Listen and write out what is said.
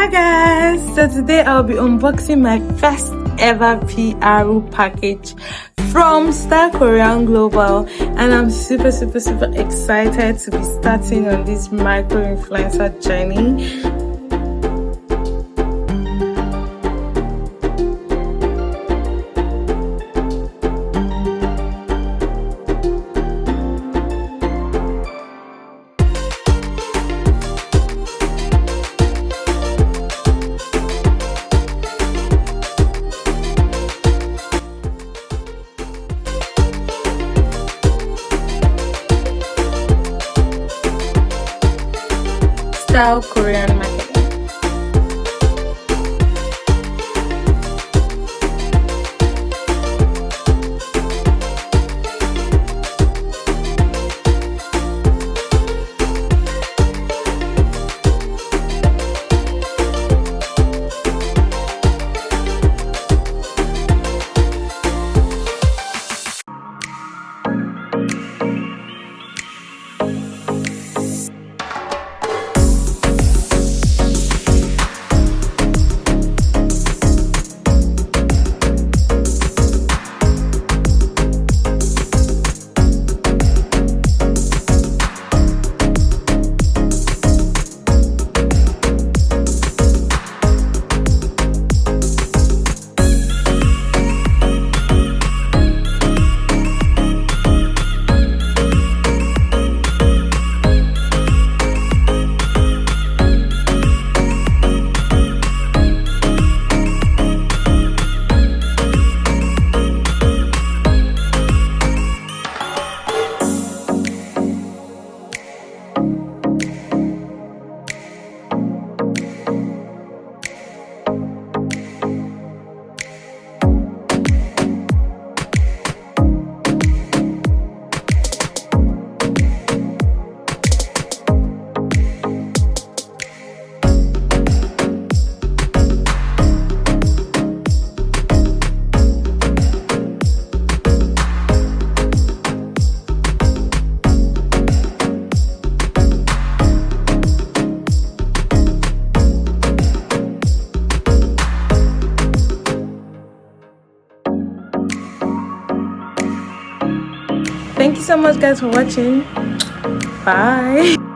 Hi guys, so today I'll be unboxing my first ever PRO package from Star Korean Global, and I'm super excited to be starting on this micro influencer journey. South Korean marketing. Thank you so much guys for watching. Bye.